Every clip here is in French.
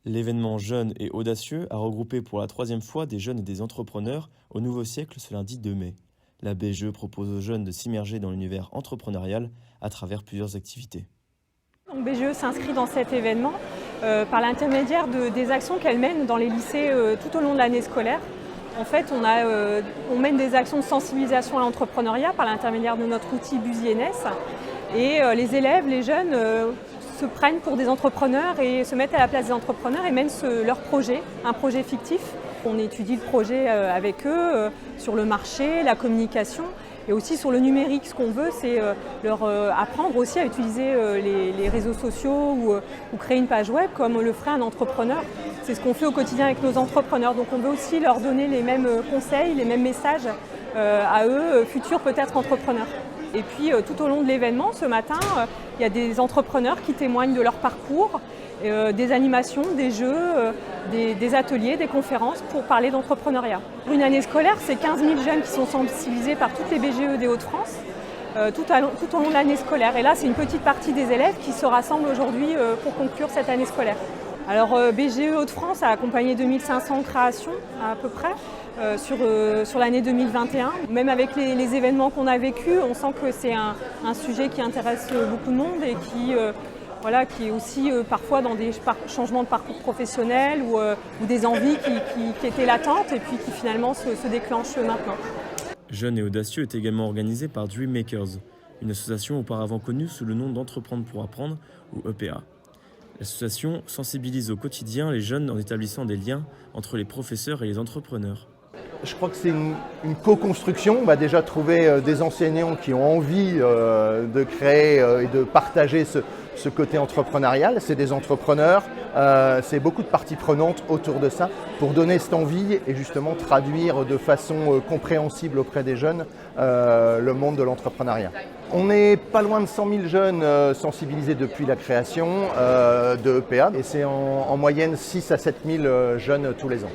L'événement Jeunes et Audacieux a regroupé pour la troisième fois des jeunes et des entrepreneurs au Nouveau Siècle ce lundi 2 mai. La BGE propose aux jeunes de s'immerger dans l'univers entrepreneurial à travers plusieurs activités. Donc BGE s'inscrit dans cet événement par l'intermédiaire des actions qu'elle mène dans les lycées tout au long de l'année scolaire. En fait, on mène des actions de sensibilisation à l'entrepreneuriat par l'intermédiaire de notre outil BusyNS. Et les élèves, les jeunes se prennent pour des entrepreneurs et se mettent à la place des entrepreneurs et mènent leur projet, un projet fictif. On étudie le projet avec eux sur le marché, la communication et aussi sur le numérique. Ce qu'on veut, c'est leur apprendre aussi à utiliser les réseaux sociaux ou créer une page web comme le ferait un entrepreneur. C'est ce qu'on fait au quotidien avec nos entrepreneurs. Donc on veut aussi leur donner les mêmes conseils, les mêmes messages à eux, futurs peut-être entrepreneurs. Et puis tout au long de l'événement, ce matin, il y a des entrepreneurs qui témoignent de leur parcours, des animations, des jeux, des ateliers, des conférences pour parler d'entrepreneuriat. Une année scolaire, c'est 15 000 jeunes qui sont sensibilisés par toutes les BGE des Hauts-de-France tout au long de l'année scolaire. Et là, c'est une petite partie des élèves qui se rassemblent aujourd'hui pour conclure cette année scolaire. Alors BGE Hauts-de-France a accompagné 2500 créations à peu près sur l'année 2021. Même avec les événements qu'on a vécus, on sent que c'est un sujet qui intéresse beaucoup de monde et qui est aussi parfois dans des changements de parcours professionnel ou des envies qui étaient latentes et puis qui finalement se déclenchent maintenant. Jeunes et Audacieux est également organisé par Dreammakers, une association auparavant connue sous le nom d'Entreprendre pour apprendre ou EPA. L'association sensibilise au quotidien les jeunes en établissant des liens entre les professeurs et les entrepreneurs. Je crois que c'est une co-construction. On va déjà trouver des enseignants qui ont envie de créer et de partager ce côté entrepreneurial. C'est des entrepreneurs, c'est beaucoup de parties prenantes autour de ça pour donner cette envie et justement traduire de façon compréhensible auprès des jeunes le monde de l'entrepreneuriat. On n'est pas loin de 100 000 jeunes sensibilisés depuis la création de EPA et c'est en moyenne 6 à 7 000 jeunes tous les ans.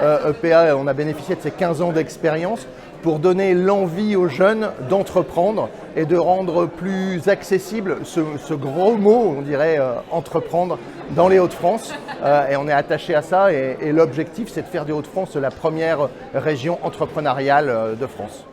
EPA, on a bénéficié de ces 15 ans d'expérience pour donner l'envie aux jeunes d'entreprendre et de rendre plus accessible ce gros mot, on dirait entreprendre, dans les Hauts-de-France. Et on est attaché à ça et l'objectif, c'est de faire des Hauts-de-France la première région entrepreneuriale de France.